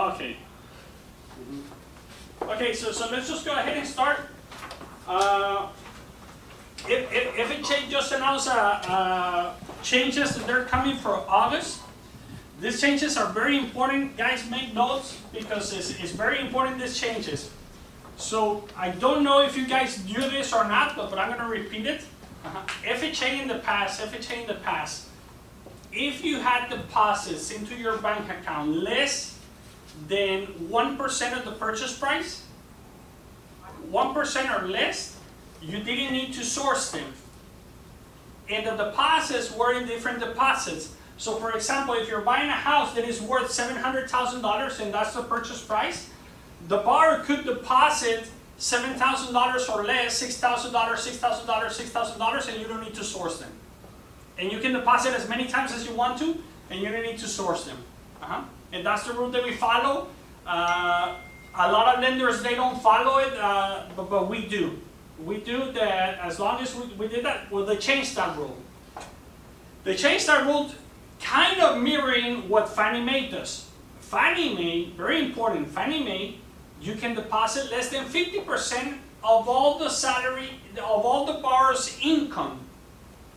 Okay. Okay, so let's just go ahead and start. If FHA just announced changes that they're coming for August, these changes are very important. Guys, make notes because it's very important, these changes. So I don't know if you guys knew this or not, but I'm going to repeat it. FHA in the past, if you had deposits into your bank account less than 1% of the purchase price, 1% or less, you didn't need to source them. And the deposits were in different deposits. So for example, if you're buying a house that is worth $700,000 and that's the purchase price, the borrower could deposit $7,000 or less, $6,000, $6,000, $6,000, and you don't need to source them. And you can deposit as many times as you want to, and you don't need to source them. And that's the rule that we follow. A lot of lenders, they don't follow it, but we do. We do that as long as we did that. Well, they changed that rule. They changed that rule kind of mirroring what Fannie Mae does. Fannie Mae, very important, Fannie Mae, you can deposit less than 50% of all the salary, of all the borrower's income.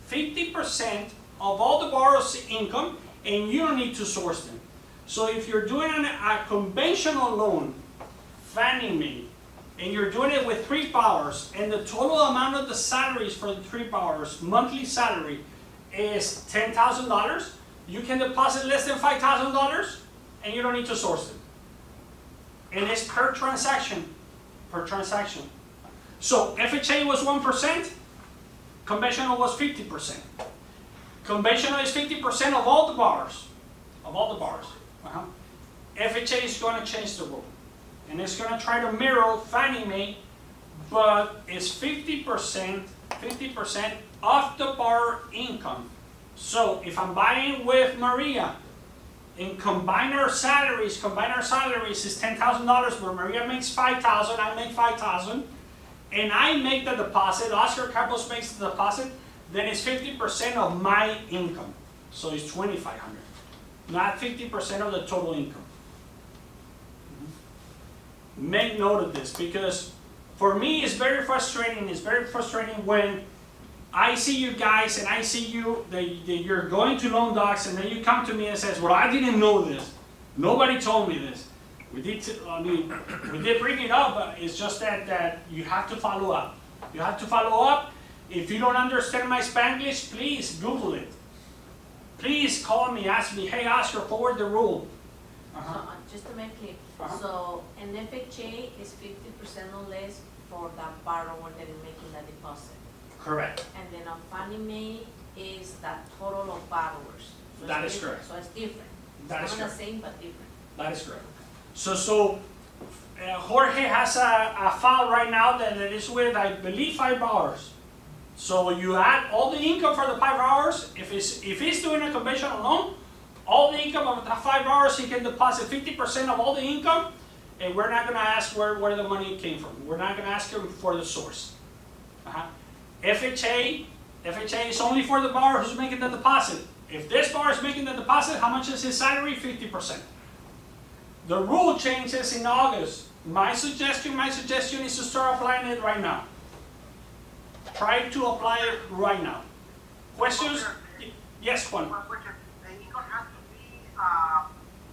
50% of all the borrower's income, and you don't need to source them. So if you're doing a conventional loan, Fannie Mae, and you're doing it with 3 borrowers, and the total amount of the salaries for the 3 borrowers, monthly salary, is $10,000, you can deposit less than $5,000, and you don't need to source them. And it's per transaction, So FHA was 1%, conventional was 50%. Conventional is 50% of all the borrowers, FHA is going to change the rule. And it's going to try to mirror Fannie Mae, but it's 50% of the borrower income. So if I'm buying with Maria, and combine our salaries is $10,000, where Maria makes $5,000, I make $5,000, and I make the deposit, Oscar Campos makes the deposit, then it's 50% of my income. So it's $2,500, not 50% of the total income. Make note of this, because for me it's very frustrating. It's very frustrating when I see you guys and I see you that you're going to Loan Docs, and then you come to me and says, well, I didn't know this. Nobody told me this. We did bring it up, but it's just that you have to follow up. You have to follow up. If you don't understand my Spanglish, please Google it. Please call me, ask me, hey Oscar, forward the rule. Just to make clear, so an FHA is 50% or less for the borrower that is making the deposit. Correct. And then on Fannie Mae is the total of borrowers. So that is correct. So it's different. That is it's not correct. the same, but different. That is correct. So Jorge has a file right now that is with, I believe, 5 borrowers. So you add all the income for the 5 borrowers. If he's doing a conventional loan, all the income of the 5 borrowers, he can deposit 50% of all the income, and we're not going to ask where the money came from. We're not going to ask him for the source. FHA is only for the borrower who's making the deposit. If this borrower is making the deposit, how much is his salary? 50%. The rule changes in August. My suggestion is to start applying it right now. Try to apply it right now. Questions? Yes, Juan. The income has to be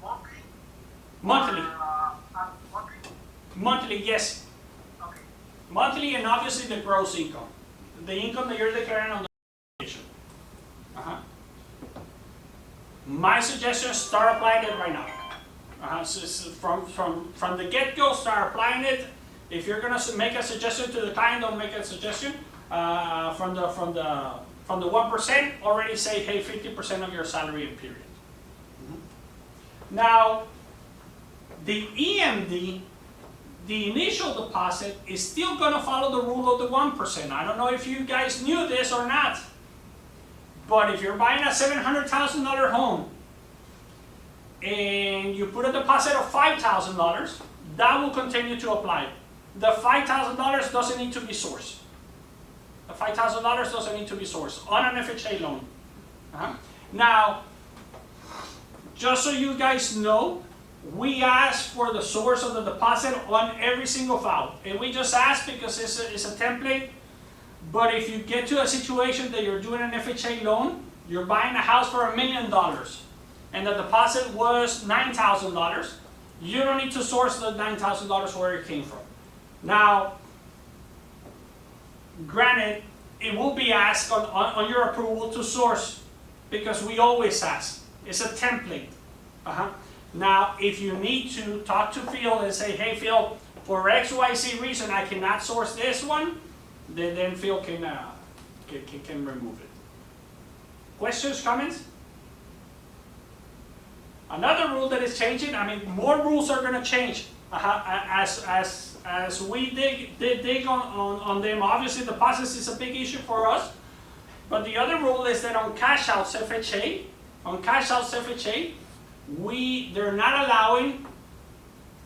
monthly? Monthly. Monthly? Monthly, yes. Okay. Monthly, and obviously the gross income. The income that you're declaring on the application. My suggestion is start applying it right now. So from the get-go, start applying it. If you're gonna make a suggestion to the client, don't make a suggestion. From the 1%, already say, hey, 50% of your salary in period. Now, the EMD, the initial deposit, is still going to follow the rule of the 1%. I don't know if you guys knew this or not, but if you're buying a $700,000 home and you put a deposit of $5,000, that will continue to apply. The $5,000 doesn't need to be sourced. The $5,000 doesn't need to be sourced on an FHA loan. Now, just so you guys know, we ask for the source of the deposit on every single file. And we just ask because it's a template. But if you get to a situation that you're doing an FHA loan, you're buying a house for $1 million, and the deposit was $9,000, you don't need to source the $9,000 where it came from. Now, granted, it will be asked on your approval to source, because we always ask. It's a template. Now, if you need to talk to Phil and say, hey Phil, for XYZ reason I cannot source this one, then Phil can remove it. Questions, comments? Another rule that is changing, I mean, more rules are going to change as we dig on them. Obviously, the process is a big issue for us. But the other rule is that on cash outs FHA, they're not allowing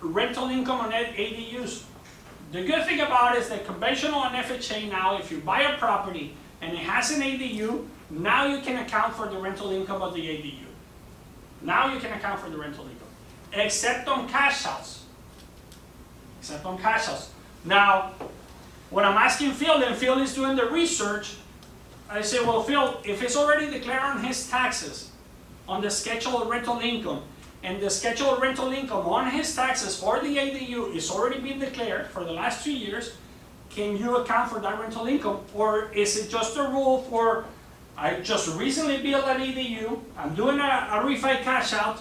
rental income on ADUs. The good thing about it is that conventional and FHA now, if you buy a property and it has an ADU, now you can account for the rental income of the ADU. Now you can account for the rental income, except on cash outs. Now, when I'm asking Phil, and Phil is doing the research, I say, well, Phil, if it's already declared on his taxes, on the scheduled rental income, and the scheduled rental income on his taxes for the ADU is already been declared for the last 2 years, can you account for that rental income? Or is it just a rule for, I just recently built an ADU, I'm doing a refi cash out,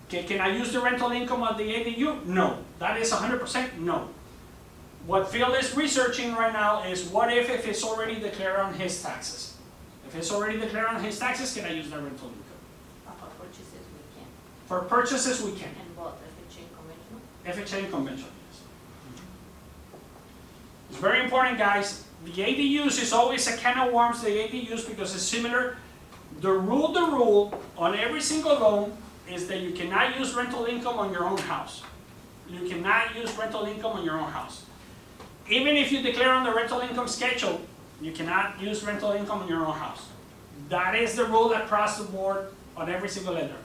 can I use the rental income of the ADU? No. That is 100% no. What Phil is researching right now is what if it's already declared on his taxes? If it's already declared on his taxes, can I use that rental income? For purchases, we can. For purchases, we can. And both FHA and conventional? FHA and conventional, yes. It's very important, guys. The ADUs is always a can of worms, the ADUs, because it's similar. The rule on every single loan is that you cannot use rental income on your own house. You cannot use rental income on your own house. Even if you declare on the rental income schedule, you cannot use rental income on your own house. That is the rule across the board on every single lender.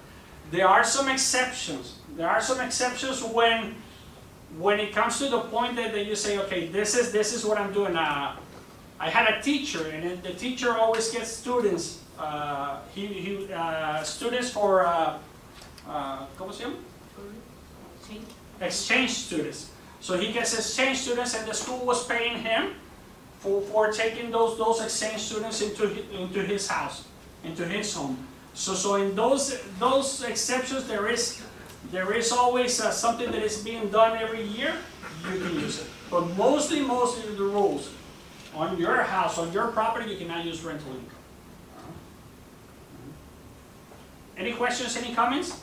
There are some exceptions. There are some exceptions when it comes to the point that you say, okay, this is what I'm doing. I had a teacher, and the teacher always gets students. Students for ¿cómo se llama? Exchange students. So he gets exchange students, and the school was paying him for taking those exchange students into his house, into his home. So in those exceptions, there is always something that is being done every year. You can use it, but mostly the rules on your house, on your property, you cannot use rental income. Any questions? Any comments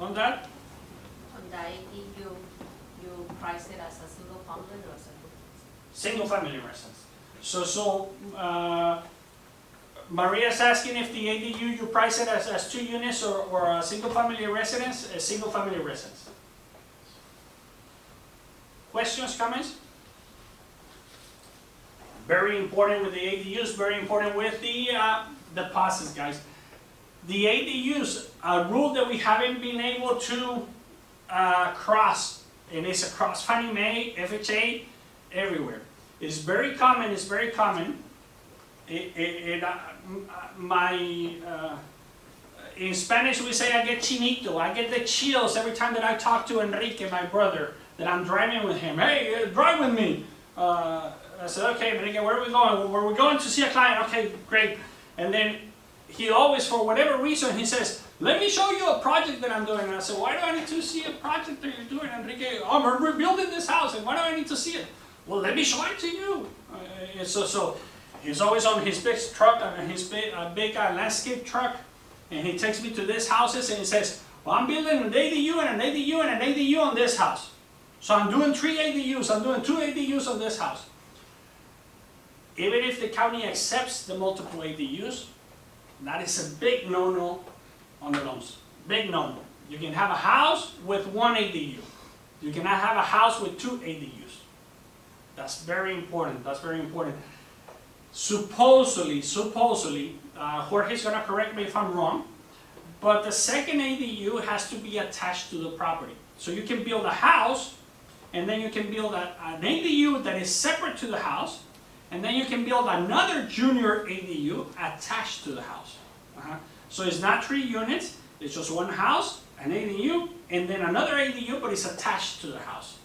on that? On the ADU, you price it as a single family or as a duplex? Single family residence. So Maria's asking if the ADU, you price it as 2 units or a single family residence, a single family residence. Questions, comments? Very important with the ADUs, very important with the deposits, guys. The ADUs, a rule that we haven't been able to cross, and it's across Fannie Mae, FHA, everywhere. It's very common, in Spanish we say I get chinito, I get the chills every time that I talk to Enrique, my brother, that I'm driving with him. Hey, drive with me. I said, okay, Enrique, where are we going? We're going to see a client. Okay, great. And then he always, for whatever reason, he says, let me show you a project that I'm doing. And I said, why do I need to see a project that you're doing, Enrique? Oh, we're rebuilding this house, and why do I need to see it? Well, let me show it to you. So he's always on his big truck, his big landscape truck, and he takes me to these houses, and he says, well, I'm building an ADU and an ADU and an ADU on this house. So I'm doing 3 ADUs, I'm doing 2 ADUs on this house. Even if the county accepts the multiple ADUs, that is a big no-no on the loans. Big no-no. You can have a house with 1 ADU. You cannot have a house with 2 ADUs. That's very important. That's very important. Supposedly, Jorge's going to correct me if I'm wrong, but the second ADU has to be attached to the property. So you can build a house, and then you can build an ADU that is separate to the house, and then you can build another junior ADU attached to the house. So it's not 3 units, it's just one house, an ADU, and then another ADU, but it's attached to the house.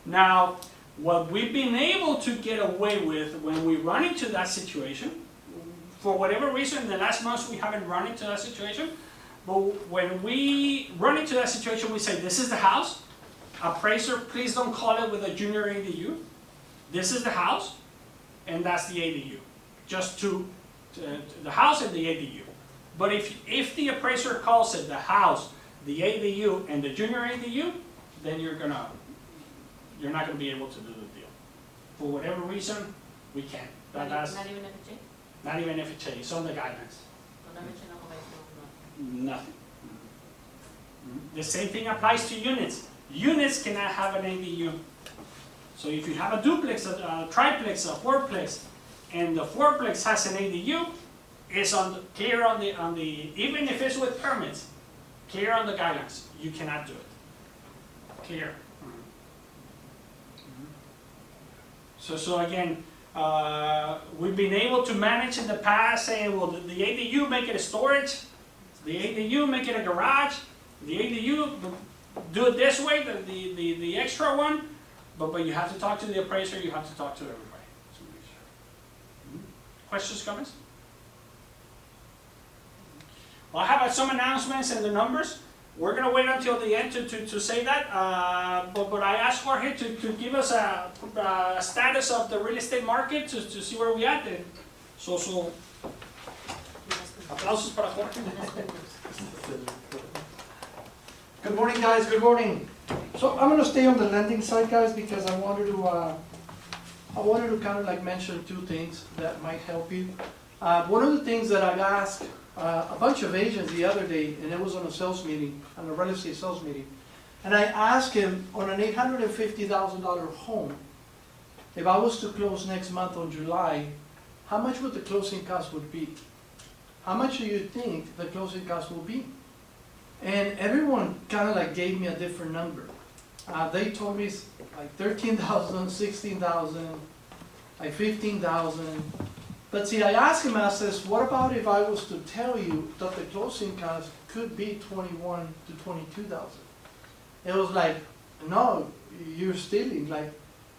Now, what we've been able to get away with when we run into that situation, for whatever reason, in the last months we haven't run into that situation, but when we run into that situation, we say, this is the house. Appraiser, please don't call it with a junior ADU. This is the house, and that's the ADU. Just to the house and the ADU. But if the appraiser calls it the house, the ADU, and the junior ADU, then you're not gonna be able to do the deal. For whatever reason, we can't. Not even FHA? Not even FHA, it's on the guidelines. Nothing. The same thing applies to units. Units cannot have an ADU. So if you have a duplex, a triplex, a fourplex, and the fourplex has an ADU, it's clear on the even if it's with permits, clear on the guidelines. You cannot do it. Clear. So again, we've been able to manage in the past saying, well, the ADU make it a storage, the ADU make it a garage, the ADU do it this way, the extra one, but you have to talk to the appraiser, you have to talk to everybody. So make sure. Questions, comments? Well, I have some announcements and the numbers. We're going to wait until the end to say that, but I asked Jorge to give us a status of the real estate market to see where we at. So aplausos para Jorge. Good morning, guys. Good morning. So I'm going to stay on the lending side, guys, because I wanted to kind of like mention 2 things that might help you. One of the things that I asked a bunch of agents the other day, and it was on a sales meeting, on a real estate sales meeting, and I asked him on an $850,000 home, if I was to close next month on July, how much would the closing cost would be? How much do you think the closing cost will be? And everyone kind of like gave me a different number. They told me like 13,000, 16,000, like 15,000. But see, I asked him, I says, what about if I was to tell you that the closing cost could be 21 to 22,000? It was like, no, you're stealing. Like,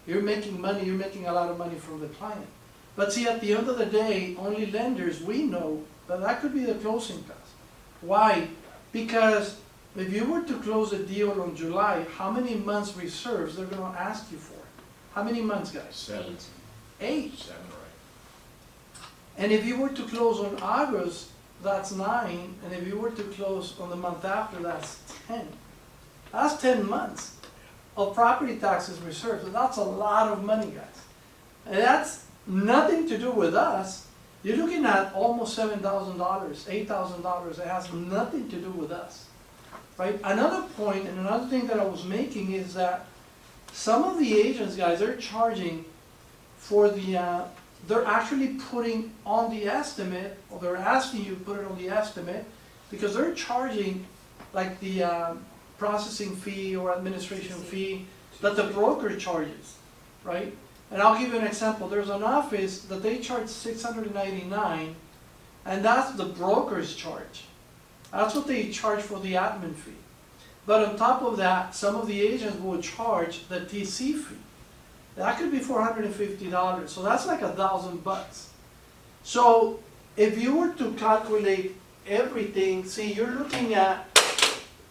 you're making money, you're making a lot of money from the client. But see, at the end of the day, only lenders, we know that that could be the closing cost. Why? Because if you were to close a deal on July, how many months reserves they're going to ask you for? How many months, guys? 7. 8. 7, right. And if you were to close on August, that's 9. And if you were to close on the month after, that's 10. That's 10 months of property taxes reserved. So that's a lot of money, guys. And that's nothing to do with us. You're looking at almost $7,000, $8,000. It has nothing to do with us, right? Another point and another thing that I was making is that some of the agents, guys, they're charging for the, they're actually putting on the estimate, or they're asking you to put it on the estimate, because they're charging like the processing fee or administration fee that the broker charges, right? And I'll give you an example. There's an office that they charge $699, and that's the broker's charge. That's what they charge for the admin fee. But on top of that, some of the agents will charge the TC fee. That could be $450, so that's like $1,000. So if you were to calculate everything, see, you're looking at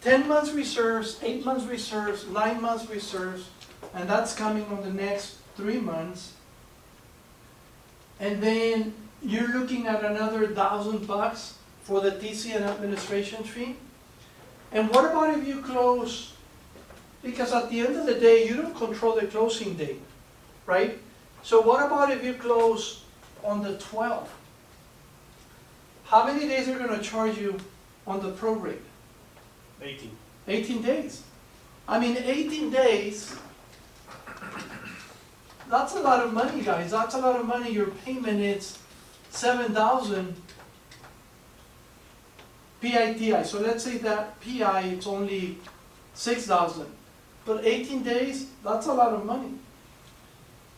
10 months reserves, 8 months reserves, 9 months reserves, and that's coming on the next 3 months. And then you're looking at another $1,000 for the TC and administration fee. And what about if you close, because at the end of the day, you don't control the closing date, right? So what about if you close on the 12th? How many days are going to charge you on the prorate? 18. 18 days. I mean, 18 days, that's a lot of money, guys. That's a lot of money. Your payment is $7,000. PITI, so let's say that PI, it's only 6,000, but 18 days, that's a lot of money.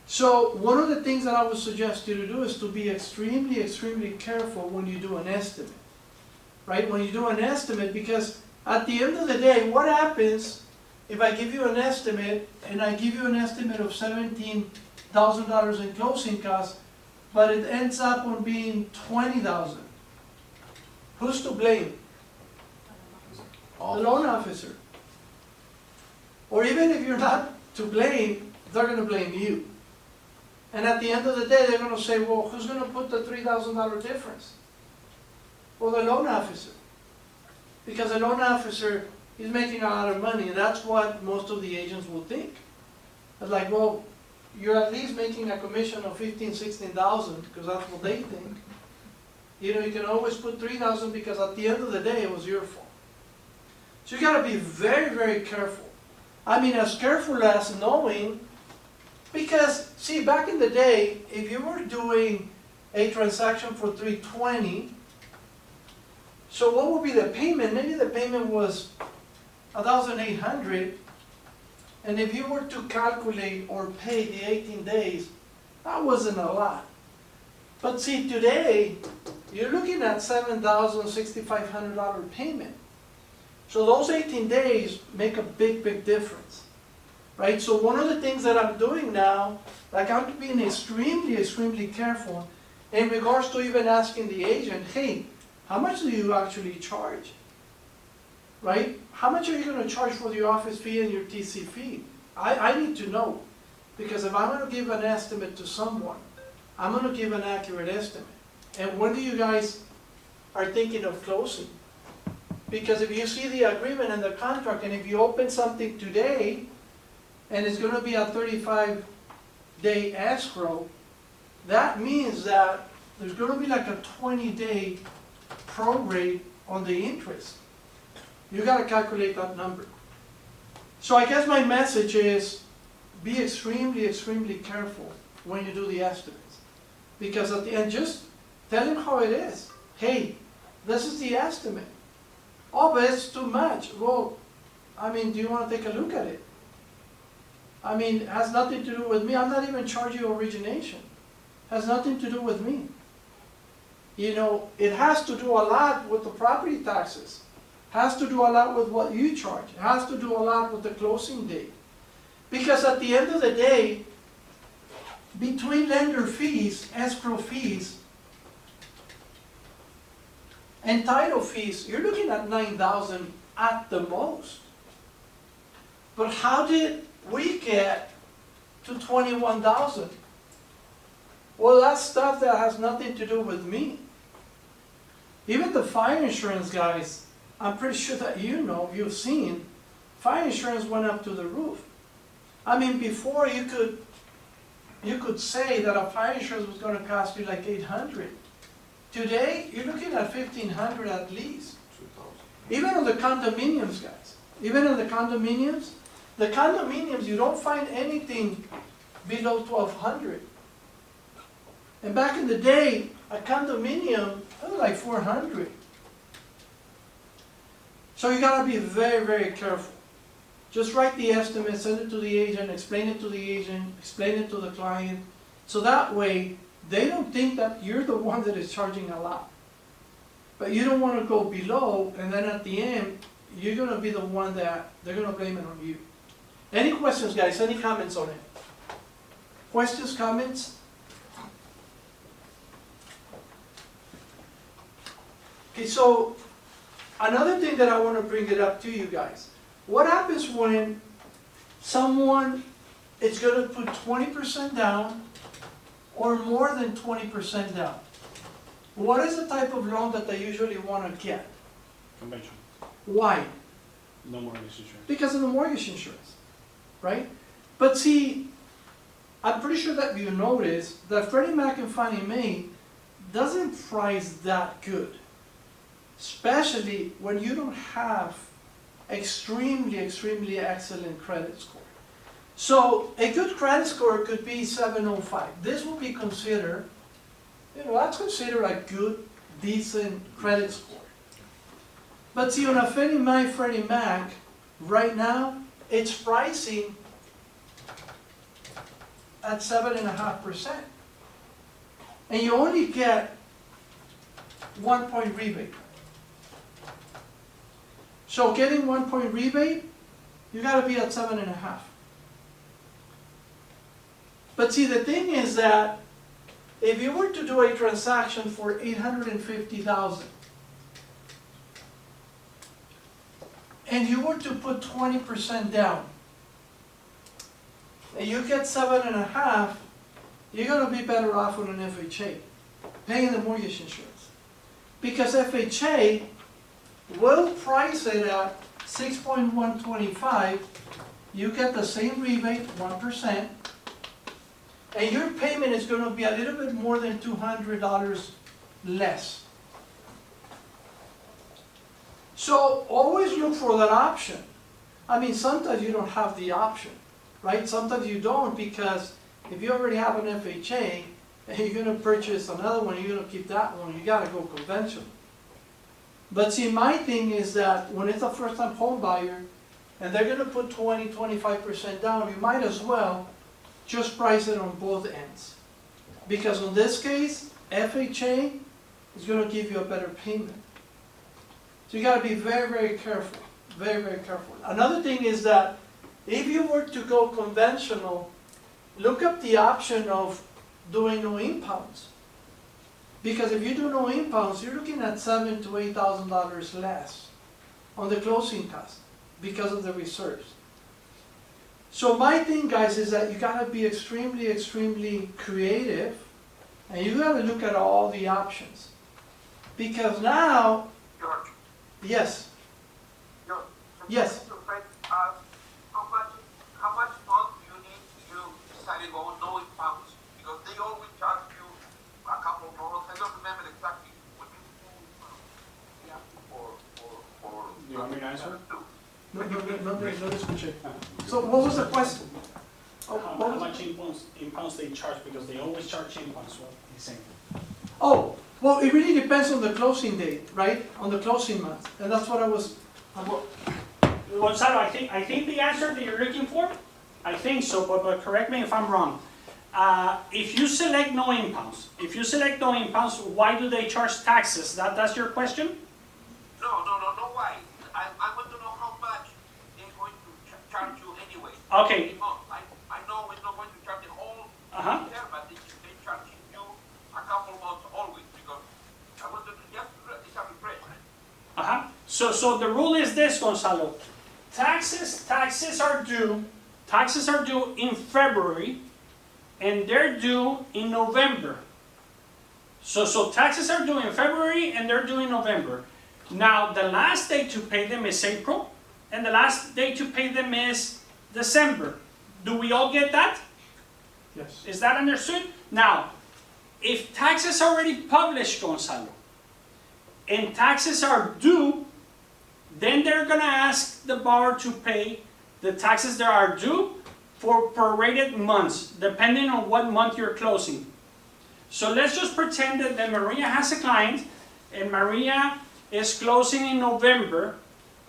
So one of the things that I would suggest you to do is to be extremely, extremely careful when you do an estimate, right? When you do an estimate, because at the end of the day, what happens if I give you an estimate and I give you an estimate of $17,000 in closing costs, but it ends up on being 20,000? Who's to blame? The loan officer. Or even if you're not to blame, they're gonna blame you. And at the end of the day, they're gonna say, well, who's gonna put the $3,000 difference? Well, the loan officer. Because the loan officer is making a lot of money, and that's what most of the agents will think. It's like, well, you're at least making a commission of 15, 16,000, because that's what they think. You know, you can always put 3,000 because at the end of the day, it was your fault. So you gotta be very, very careful. I mean, as careful as knowing, because, see, back in the day, if you were doing a transaction for $320, so what would be the payment? Maybe the payment was $1,800, and if you were to calculate or pay the 18 days, that wasn't a lot. But see, today, you're looking at $7,000, $6,500 payment. So those 18 days make a big, big difference, right? So one of the things that I'm doing now, like I'm being extremely, extremely careful in regards to even asking the agent, hey, how much do you actually charge, right? How much are you going to charge for your office fee and your TC fee? I need to know, because if I'm going to give an estimate to someone, I'm going to give an accurate estimate. And when do you guys are thinking of closing? Because if you see the agreement and the contract, and if you open something today, and it's going to be a 35-day escrow, that means that there's going to be like a 20-day prorate on the interest. You got to calculate that number. So I guess my message is be extremely, extremely careful when you do the estimates. Because at the end, just tell him how it is. Hey, this is the estimate. Oh, but it's too much. Well, I mean, do you want to take a look at it? I mean, it has nothing to do with me. I'm not even charging you origination. It has nothing to do with me. You know, it has to do a lot with the property taxes. It has to do a lot with what you charge. It has to do a lot with the closing date. Because at the end of the day, between lender fees, escrow fees, and title fees, you're looking at $9,000 at the most. But how did we get to $21,000? Well, that's stuff that has nothing to do with me. Even the fire insurance guys, I'm pretty sure that you've seen, fire insurance went up to the roof. I mean, before you could say that a fire insurance was going to cost you like $800. Today, you're looking at $1,500 at least. Even on the condominiums, guys. Even on the condominiums, you don't find anything below $1,200. And back in the day, a condominium, it was like $400. So you gotta be very, very careful. Just write the estimate, send it to the agent, explain it to the agent, explain it to the client. So that way, they don't think that you're the one that is charging a lot. But you don't want to go below, and then at the end, you're going to be the one that they're going to blame it on you. Any questions, guys? Any comments on it? Questions, comments? Okay, so another thing that I want to bring it up to you guys. What happens when someone is going to put 20% down or more than 20% down? What is the type of loan that they usually want to get? Conventional. Why? No mortgage insurance. Because of the mortgage insurance, right? But see, I'm pretty sure that you notice that Freddie Mac and Fannie Mae doesn't price that good, especially when you don't have extremely, extremely excellent credit score. So a good credit score could be 705. This will be considered, that's considered a good, decent credit score. But see, on a Fannie Mae, Freddie Mac, right now, it's pricing at 7.5%. And you only get 1 point rebate. So getting 1 point rebate, you gotta be at 7.5. But see, the thing is that if you were to do a transaction for $850,000, and you were to put 20% down, and you get 7.5, you're gonna be better off with an FHA, paying the mortgage insurance. Because FHA will price it at 6.125, you get the same rebate, 1%, and your payment is gonna be a little bit more than $200 less. So always look for that option. I mean, sometimes you don't have the option, right? Sometimes you don't, because if you already have an FHA and you're gonna purchase another one, you're gonna keep that one, you gotta go conventional. But see, my thing is that when it's a first-time home buyer and they're gonna put 20–25% down, you might as well just price it on both ends. Because in this case, FHA is gonna give you a better payment. So you gotta be very, very careful, very, very careful. Another thing is that if you were to go conventional, look up the option of doing no impounds. Because if you do no impounds, you're looking at $7,000 to $8,000 less on the closing cost because of the reserves. So my thing, guys, is that you gotta be extremely, extremely creative, and you gotta look at all the options. Because now, George, yes, George, Yes. to Fred, how much month do you need to decide to go no pounds? Because they always charge you a couple of dollars. I don't remember exactly what you ask for. You want me to answer? no escuché. So what was the question? Oh, How what was- much impounds they charge, because they always charge impounds, what he's saying. Oh, well, it really depends on the closing date, right? On the closing month, and that's what I was, Gonzalo, I think the answer that you're looking for, I think so, but correct me if I'm wrong. If you select no impounds, why do they charge taxes? That's your question? No, why? I want to know how much they're going to charge you anyway. Okay. I know it's not going to charge the whole Uh-huh. year, but they charge you a couple months always, because I want to just it's a refreshment. Uh-huh. So the rule is this, Gonzalo. Taxes are due in February, and they're due in November. So taxes are due in February and they're due in November. Now, the last day to pay them is April, and the last day to pay them is December. Do we all get that? yes. Is that understood? Now, if taxes are already published, Gonzalo, and taxes are due, then they're gonna ask the borrower to pay the taxes that are due for prorated months, depending on what month you're closing. So let's just pretend that Maria has a client, and Maria is closing in November,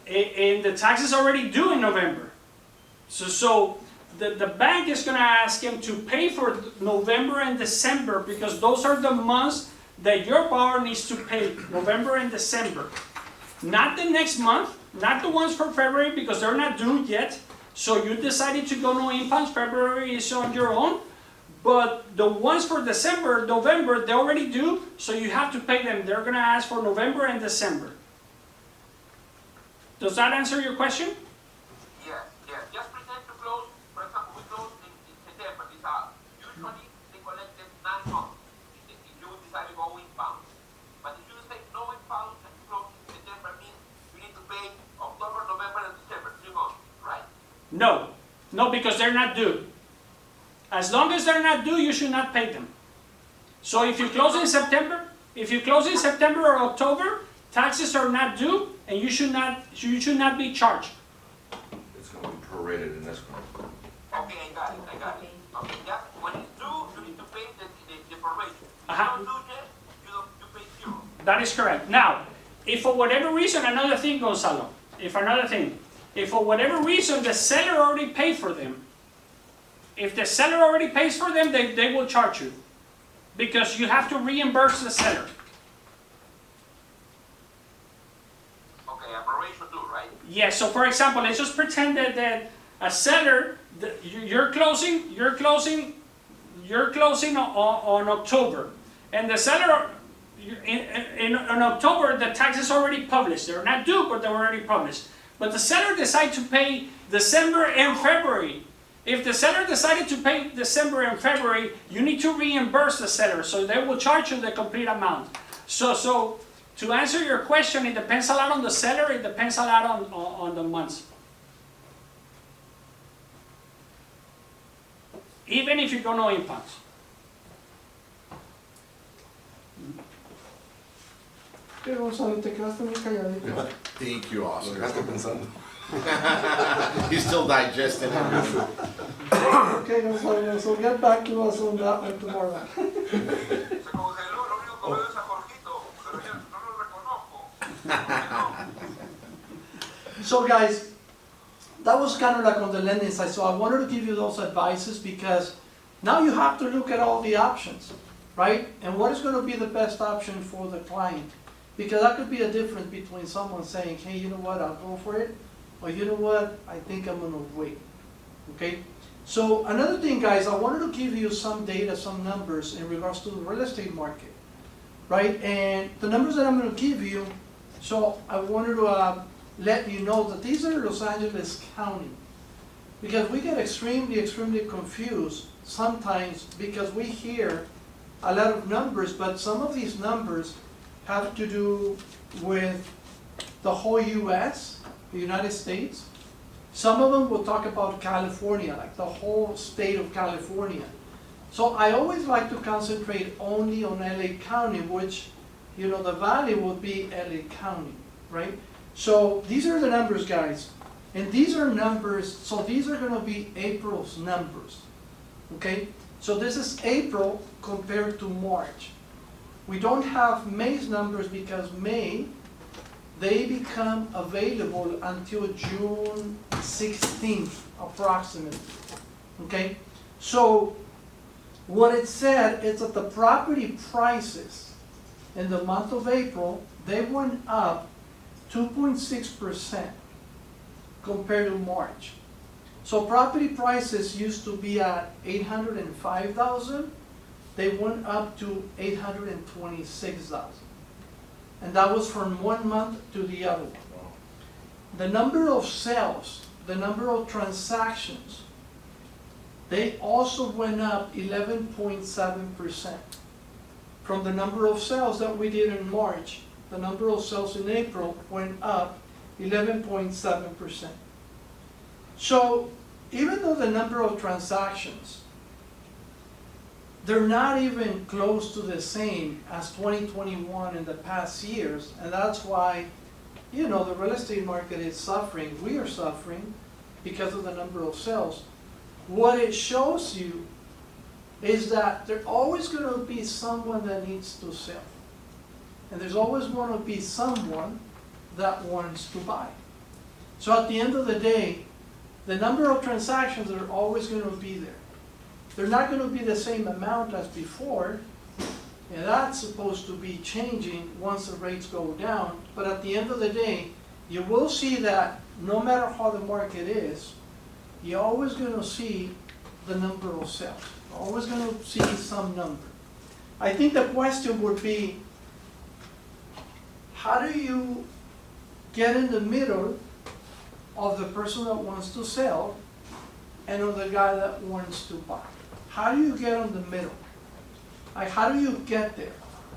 and the tax is already due in November. So the bank is gonna ask him to pay for November and December, because those are the months that your borrower needs to pay, November and December. Not the next month, not the ones for February, because they're not due yet. So you decided to go no impounds, February is on your own. But the ones for December, November, they're already due, so you have to pay them. They're gonna ask for November and December. Does that answer your question? Yes. Just pretend to close, for example, we close in September, this out. Usually they collected 9 months if you decide to go inbound. But if you say no inbound and you close in September, means you need to pay October, November, and December, 3 months, right? No, because they're not due. As long as they're not due, you should not pay them. So if you close in September, or October, taxes are not due, and you should not be charged. It's gonna be prorated in this one. Okay, I got it. Okay, just when it's due, you need to pay the proration. If Uh-huh. you don't do that, you pay 0. That is correct. Now, if for whatever reason, another thing, Gonzalo, if for whatever reason the seller already paid for them, if the seller already pays for them, they will charge you. Because you have to reimburse the seller. Okay, a proration too, right? Yes, so for example, let's just pretend that a seller, you're closing on October. And the seller, in October, the tax is already published. They're not due, but they're already published. But the seller decides to pay December and February. If the seller decided to pay December and February, you need to reimburse the seller, so they will charge you the complete amount. So to answer your question, it depends a lot on the seller, it depends a lot on the months. Even if you don't know impounds. ¿Qué, Gonzalo? Te quedaste muy calladito. Thank you, Lo Oscar. dejaste pensando. He's still digesting everything. Okay, Gonzalo, so get back to us on that one tomorrow. Se congeló, lo único que veo es a Jorgito, pero yo no lo reconozco. So guys, that was kind of like on the lending side. So I wanted to give you those advices because now you have to look at all the options, right? And what is going to be the best option for the client? Because that could be a difference between someone saying, hey, you know what, I'll go for it. Or you know what, I think I'm going to wait. Okay? So another thing, guys, I wanted to give you some data, some numbers in regards to the real estate market, right? And the numbers that I'm going to give you, so I wanted to let you know that these are Los Angeles County. Because we get extremely confused sometimes because we hear a lot of numbers, but some of these numbers have to do with the whole US, the United States. Some of them will talk about California, like the whole state of California. So I always like to concentrate only on LA County, which, you know, the value would be LA County, right? So these are the numbers, guys. And these are numbers, so these are going to be April's numbers, okay? So this is April compared to March. We don't have May's numbers because May, they become available until June 16th, approximately, okay? So what it said is that the property prices in the month of April, they went up 2.6% compared to March. So property prices used to be at 805,000, they went up to 826,000. And that was from one month to the other one. The number of sales, the number of transactions, they also went up 11.7%. From the number of sales that we did in March, the number of sales in April went up 11.7%. So even though the number of transactions, they're not even close to the same as 2021 in the past years, and that's why, you know, the real estate market is suffering. We are suffering because of the number of sales. What it shows you is that there's always going to be someone that needs to sell. And there's always going to be someone that wants to buy. So at the end of the day, the number of transactions are always going to be there. They're not going to be the same amount as before, and that's supposed to be changing once the rates go down. But at the end of the day, you will see that no matter how the market is, you're always going to see the number of sales. You're always going to see some number. I think the question would be, how do you get in the middle of the person that wants to sell and of the guy that wants to buy? How do you get in the middle? Like, how do you get there?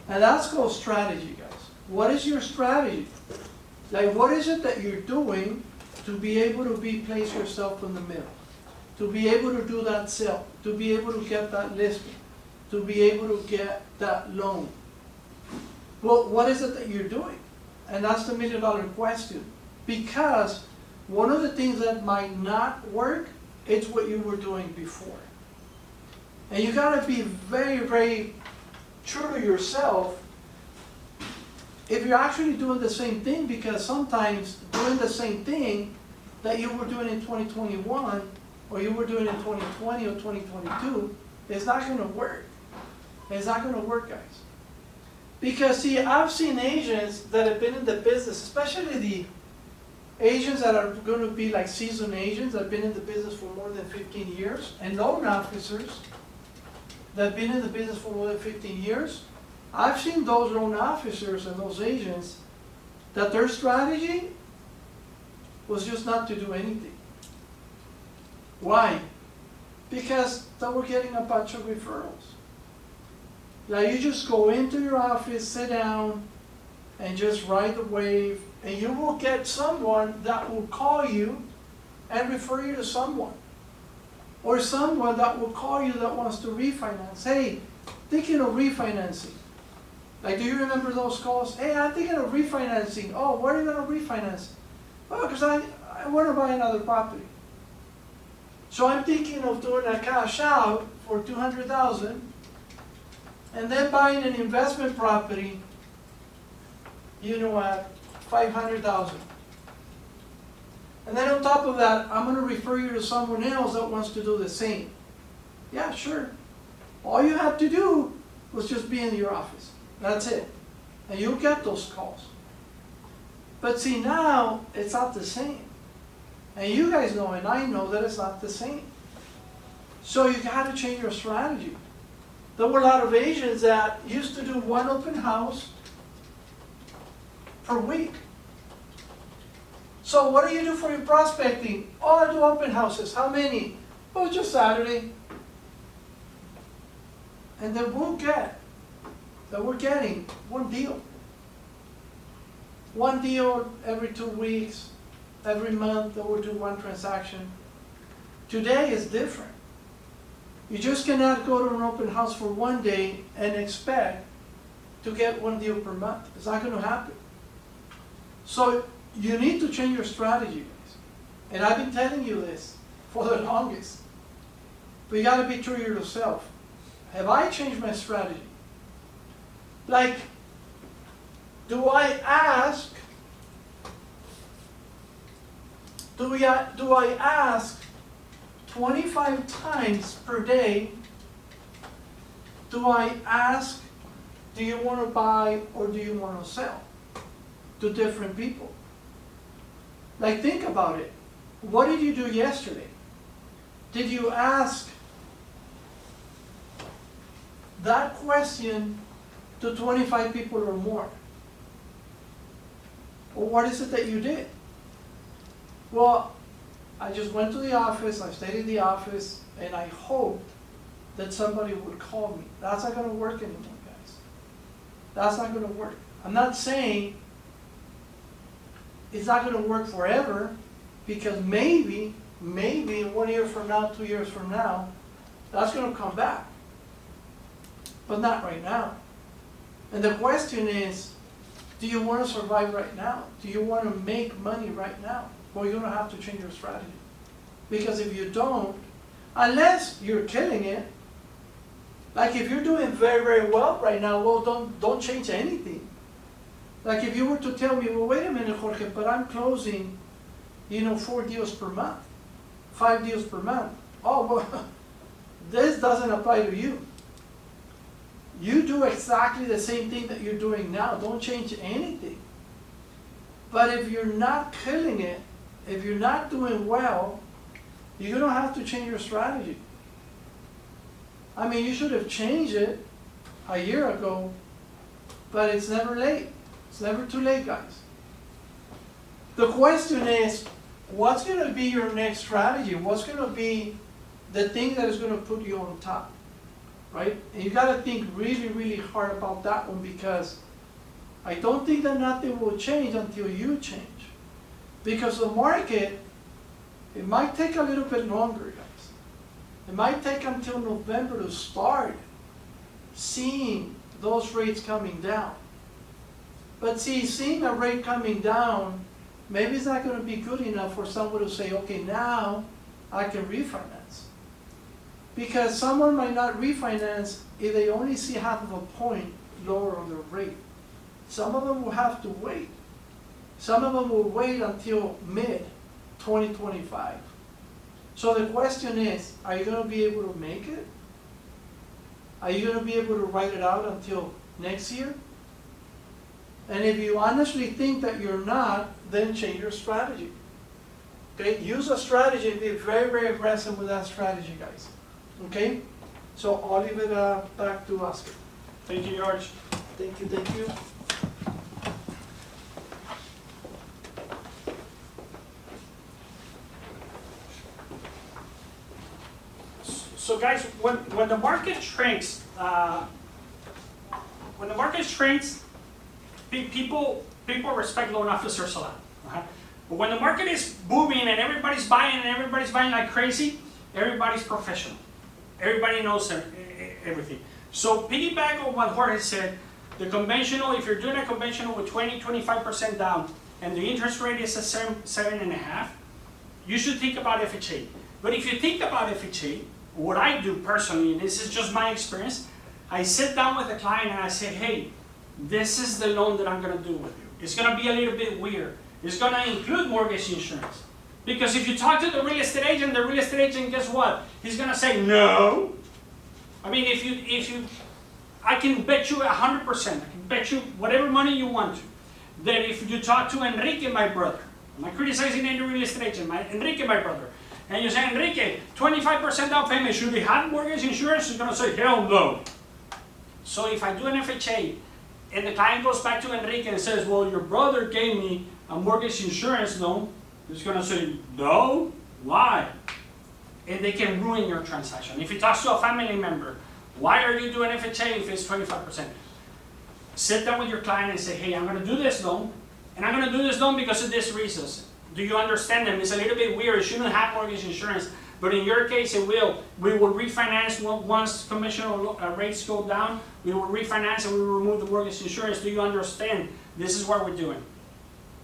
And that's called strategy, guys. What is your strategy? Like, what is it that you're doing to be able to place yourself in the middle? To be able to do that sale, to be able to get that listing, to be able to get that loan. Well, what is it that you're doing? And that's the $1 million question. Because one of the things that might not work, it's what you were doing before. And you gotta be very, very true to yourself if you're actually doing the same thing, because sometimes doing the same thing that you were doing in 2021, or you were doing in 2020 or 2022, is not gonna work. It's not gonna work, guys. Because see, I've seen agents that have been in the business, especially the agents that are gonna be like seasoned agents that have been in the business for more than 15 years, and loan officers that have been in the business for more than 15 years. I've seen those loan officers and those agents that their strategy was just not to do anything. Why? Because they were getting a bunch of referrals. Like you just go into your office, sit down, and just ride the wave, and you will get someone that will call you and refer you to someone. Or someone that will call you that wants to refinance. Hey, thinking of refinancing. Like, do you remember those calls? Hey, I'm thinking of refinancing. Oh, where are you going to refinance? Oh, because I want to buy another property. So I'm thinking of doing a cash out for $200,000 and then buying an investment property, at $500,000. And then on top of that, I'm going to refer you to someone else that wants to do the same. Yeah, sure. All you have to do was just be in your office. That's it. And you'll get those calls. But see, now it's not the same. And you guys know, and I know that it's not the same. So you got to change your strategy. There were a lot of agents that used to do one open house per week. So what do you do for your prospecting? Oh, I do open houses. How many? Oh, just Saturday. And then we're getting one deal. One deal every 2 weeks, every month, they will do one transaction. Today is different. You just cannot go to an open house for one day and expect to get one deal per month. It's not going to happen. So you need to change your strategy, guys. And I've been telling you this for the longest. But you got to be true to yourself. Have I changed my strategy? Like, do I ask 25 times per day? Do I ask, do you want to buy or do you want to sell? To different people. Like, think about it. What did you do yesterday? Did you ask that question to 25 people or more? Or what is it that you did? Well, I just went to the office, I stayed in the office, and I hoped that somebody would call me. That's not going to work anymore, guys. That's not going to work. I'm not saying it's not going to work forever, because maybe 1 year from now, 2 years from now, that's going to come back. But not right now. And the question is, do you want to survive right now? Do you want to make money right now? Well, you're going to have to change your strategy. Because if you don't, unless you're killing it, like if you're doing very, very well right now, well, don't change anything. Like if you were to tell me, well, wait a minute, Jorge, but I'm closing, 4 deals per month, 5 deals per month. Oh, well, this doesn't apply to you. You do exactly the same thing that you're doing now. Don't change anything. But if you're not killing it, if you're not doing well, you're going to have to change your strategy. I mean, you should have changed it a year ago, but it's never late. It's never too late, guys. The question is, what's going to be your next strategy? What's going to be the thing that is going to put you on top? Right? And you got to think really, really hard about that one, because I don't think that nothing will change until you change. Because the market, it might take a little bit longer, guys. It might take until November to start seeing those rates coming down. But see, seeing a rate coming down, maybe it's not going to be good enough for someone to say, okay, now I can refinance. Because someone might not refinance if they only see half of a point lower on their rate. Some of them will have to wait. Some of them will wait until mid-2025. So the question is, are you gonna be able to make it? Are you gonna be able to write it out until next year? And if you honestly think that you're not, then change your strategy. Okay, use a strategy and be very, very aggressive with that strategy, guys. Okay? So I'll leave it back to Oscar. Thank you, George. Thank you, thank you. So guys, when the market shrinks, people respect loan officers a lot. But when the market is booming and everybody's buying like crazy, everybody's professional. Everybody knows everything. So piggyback on what Jorge said, the conventional, if you're doing a conventional with 20-25% down and the interest rate is at 7.5, you should think about FHA. But if you think about FHA, what I do personally, and this is just my experience, I sit down with the client and I say, hey, this is the loan that I'm gonna do with you. It's gonna be a little bit weird. It's gonna include mortgage insurance. Because if you talk to the real estate agent, guess what? He's gonna say no. I mean, I can bet you 100%, I can bet you whatever money you want to, that if you talk to Enrique, my brother, I'm not criticizing any real estate agent, Enrique, my brother, and you say, Enrique, 25% down payment, should we have mortgage insurance? He's gonna say, hell no. So if I do an FHA, and the client goes back to Enrique and says, well, your brother gave me a mortgage insurance loan, he's gonna say, no, why? And they can ruin your transaction. If he talks to a family member, why are you doing FHA if it's 25%? Sit down with your client and say, hey, I'm gonna do this loan, and I'm gonna do this loan because of these reasons. Do you understand them? It's a little bit weird, it shouldn't have mortgage insurance, but in your case it will. We will refinance once conventional rates go down, we will refinance and we will remove the mortgage insurance. Do you understand? This is what we're doing.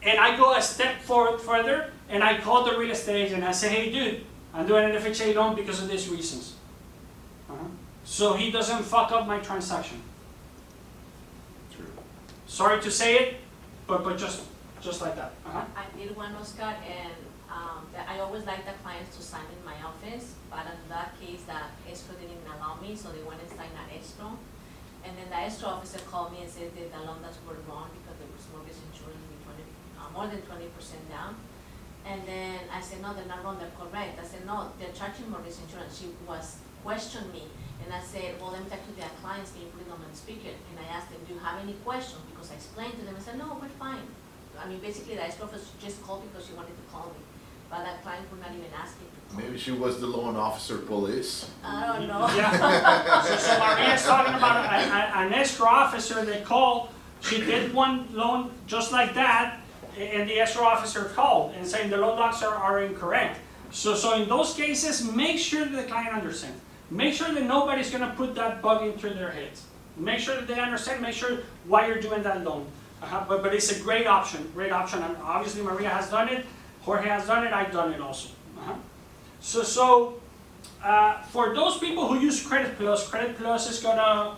And I go a step further, and I call the real estate agent and I say, hey dude, I'm doing an FHA loan because of these reasons. So he doesn't fuck up my transaction. True. Sorry to say it, but just like that. I did one, Oscar, and I always like the clients to sign in my office, but in that case, the escrow didn't allow me, so they went and signed an escrow. And then the escrow officer called me and said that the loan were wrong because there was mortgage insurance with more than 20% down. And then I said, no, they're not wrong, they're correct. I said, no, they're charging mortgage insurance. She questioned me, and I said, well, let me talk to their clients, can you put them on speaker? And I asked them, do you have any questions? Because I explained to them, I said, no, we're fine. I mean, basically, the escrow officer just called because she wanted to call me, but that client would not even ask me to call. Maybe she was the loan officer police. I don't know. Yeah. So Maria's talking about an escrow officer that called. She did one loan just like that, and the escrow officer called and saying the loan docs are incorrect. So in those cases, make sure that the client understands. Make sure that nobody's going to put that bug into their heads. Make sure that they understand. Make sure why you're doing that loan. But it's a great option. Great option. And obviously, Maria has done it. Jorge has done it. I've done it also. So for those people who use Credit Plus is going to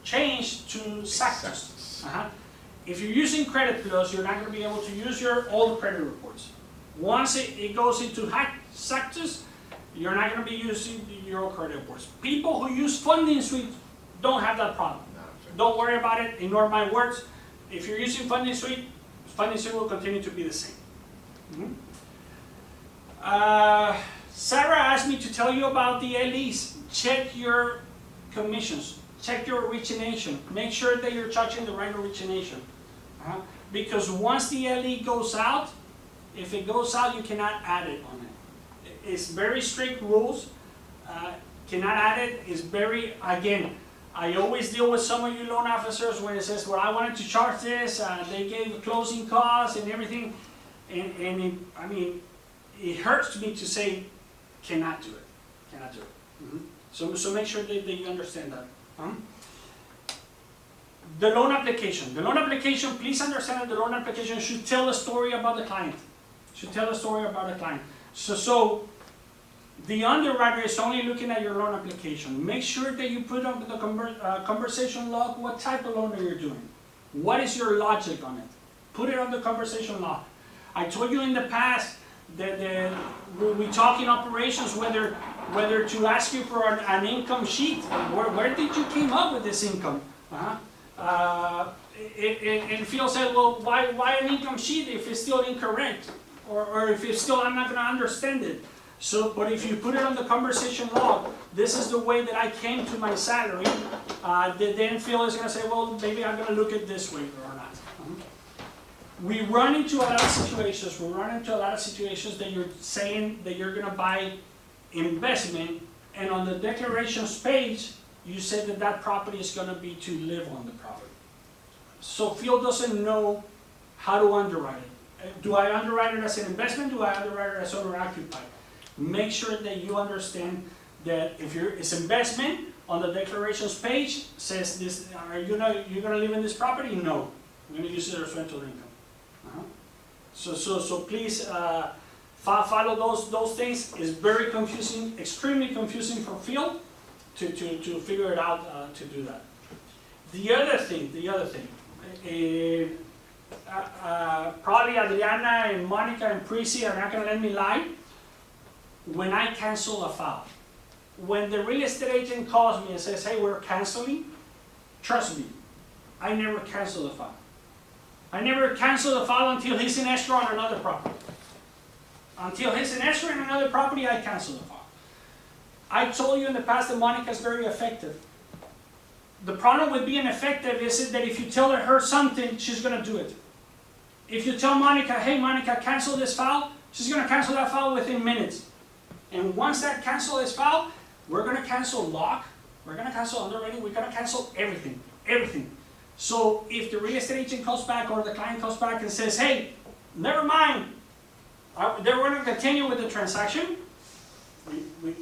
change to Sactus. If you're using Credit Plus, you're not going to be able to use your old credit reports. Once it goes into Sactus, you're not going to be using your old credit reports. People who use Funding Suite don't have that problem. Don't worry about it. Ignore my words. If you're using Funding Suite will continue to be the same. Sarah asked me to tell you about the LEs. Check your commissions. Check your origination. Make sure that you're charging the right origination. Because once the LE goes out, if it goes out, you cannot add it on it. It's very strict rules. Cannot add it. It's very, again, I always deal with some of you loan officers when it says, well, I wanted to charge this, they gave closing costs and everything, and I mean, it hurts me to say, cannot do it, cannot do it. So make sure that you understand that. The loan application, please understand that the loan application should tell a story about the client. So the underwriter is only looking at your loan application. Make sure that you put on the conversation log what type of loan that you're doing. What is your logic on it? Put it on the conversation log. I told you in the past that we talk in operations whether to ask you for an income sheet. Where did you came up with this income? And Phil said, well, why an income sheet if it's still incorrect? Or if it's still, I'm not gonna understand it. So, but if you put it on the conversation log, this is the way that I came to my salary, then Phil is gonna say, well, maybe I'm gonna look at this way or not. We run into a lot of situations, that you're saying that you're gonna buy investment, and on the declarations page, you said that that property is gonna be to live on the property. So Phil doesn't know how to underwrite it. Do I underwrite it as an investment? Do I underwrite it as owner occupied? Make sure that you understand that if it's investment, on the declarations page says this, are you gonna live in this property? No, I'm gonna use it as rental income. So please follow those things. It's very confusing, extremely confusing for Phil to figure it out to do that. The other thing, probably Adriana and Monica and Prissy are not gonna let me lie. When I cancel a file, when the real estate agent calls me and says, hey, we're canceling, trust me, I never cancel the file. I never cancel the file until he's in escrow on another property. Until he's in escrow on another property, I cancel the file. I told you in the past that Monica's very effective. The problem with being effective is that if you tell her something, she's gonna do it. If you tell Monica, hey Monica, cancel this file, she's gonna cancel that file within minutes. And once that cancel is filed, we're gonna cancel lock, we're gonna cancel underwriting, we're gonna cancel everything, everything. So if the real estate agent comes back or the client comes back and says, hey, never mind, they're gonna continue with the transaction,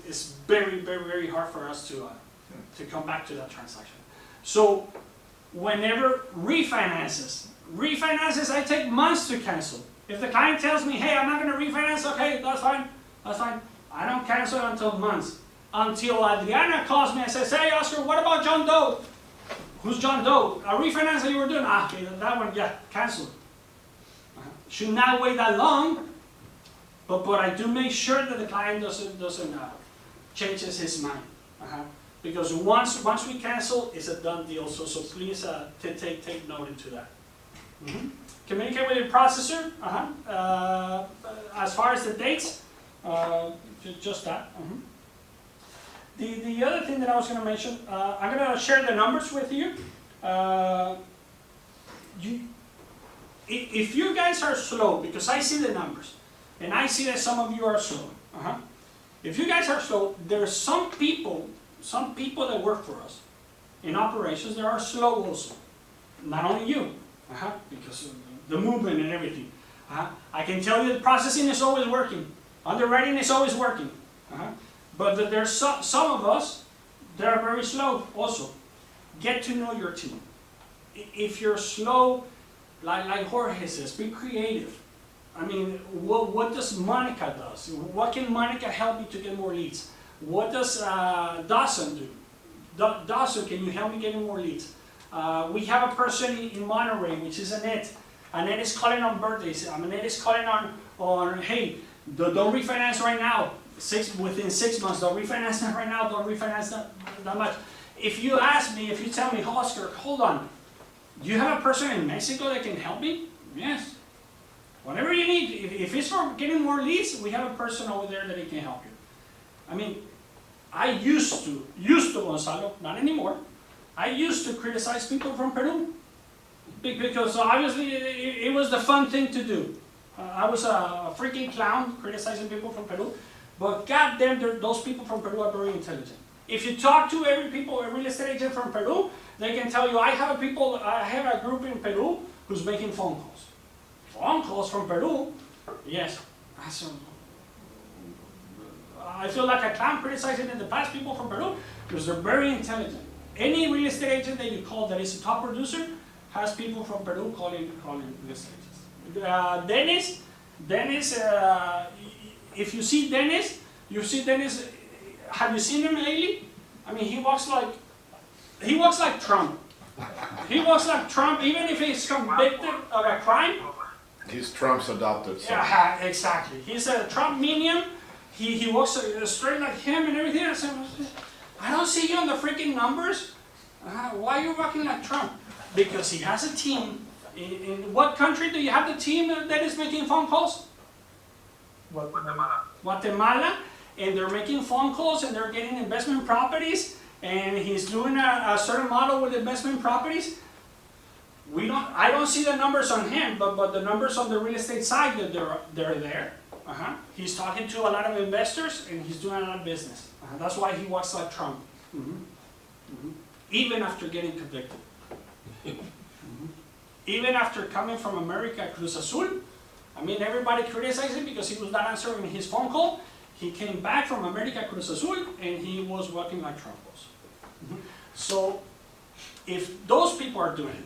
it's very, very, very hard for us to come back to that transaction. So whenever refinances, I take months to cancel. If the client tells me, hey, I'm not gonna refinance, okay, that's fine. I don't cancel it until months. Until Adriana calls me and says, hey Oscar, what about John Doe? Who's John Doe? A refinance that you were doing? Okay, that one, yeah, cancel. Should not wait that long, but I do make sure that the client doesn't changes his mind. Because once we cancel, it's a done deal. So please take note into that. Communicate with the processor. As far as the dates, just that. The other thing that I was going to mention, I'm going to share the numbers with you. If you guys are slow, because I see the numbers, and I see that some of you are slow. If you guys are slow, there are some people that work for us in operations that are slow also. Not only you, because of the movement and everything. I can tell you the processing is always working. Underwriting is always working. But there's some of us that are very slow also. Get to know your team. If you're slow, like Jorge says, be creative. I mean, what does Monica does? What can Monica help me to get more leads? What does Dawson do? Dawson, can you help me get more leads? We have a person in Monterey, which is Annette. Annette is calling on birthdays. Annette is calling on hey, don't refinance right now. Within 6 months, don't refinance that right now. Don't refinance that much. If you ask me, if you tell me, oh, Oscar, hold on. Do you have a person in Mexico that can help me? Yes. Whatever you need. If it's for getting more leads, we have a person over there that can help you. I mean, I used to Gonzalo, not anymore. I used to criticize people from Peru. Because obviously it was the fun thing to do. I was a freaking clown criticizing people from Peru. But goddamn, those people from Peru are very intelligent. If you talk to a real estate agent from Peru, they can tell you, I have a group in Peru who's making phone calls. Phone calls from Peru? Yes. I feel like a clown criticizing in the past people from Peru because they're very intelligent. Any real estate agent that you call that is a top producer has people from Peru calling real estate agents. Dennis, if you see Dennis, have you seen him lately? I mean, he walks like Trump. He was like Trump, even if he's convicted of a crime. He's Trump's adopted son. Yeah, exactly. He's a Trump minion. He walks straight like him and everything. I said, I don't see you on the freaking numbers. Why are you walking like Trump? Because he has a team. In what country do you have the team that is making phone calls? Guatemala. And they're making phone calls and they're getting investment properties. And he's doing a certain model with investment properties. I don't see the numbers on him, but the numbers on the real estate side, that they're there. He's talking to a lot of investors and he's doing a lot of business. That's why he walks like Trump. Even after getting convicted. Even after coming from America Cruz Azul. I mean, everybody criticized him because he was not answering his phone call. He came back from America Cruz Azul and he was walking like Trump was. So, if those people are doing it,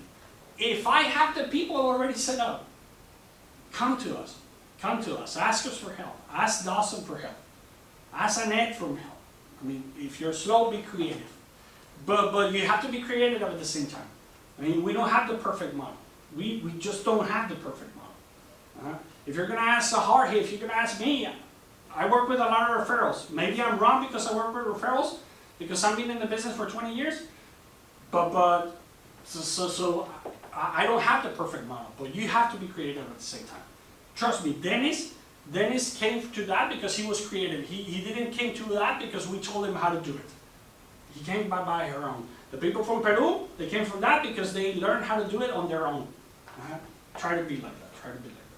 if I have the people already set up, come to us, ask us for help, ask Dawson for help, ask Annette for help. I mean, if you're slow, be creative. But you have to be creative at the same time. I mean, we don't have the perfect model. We just don't have the perfect model. If you're gonna ask Jorge, if you're gonna ask me, I work with a lot of referrals. Maybe I'm wrong because I work with referrals, because I've been in the business for 20 years. So I don't have the perfect model, but you have to be creative at the same time. Trust me, Dennis came to that because he was creative. He didn't came to that because we told him how to do it. He came by her own. The people from Peru, they came from that because they learned how to do it on their own. Try to be like that.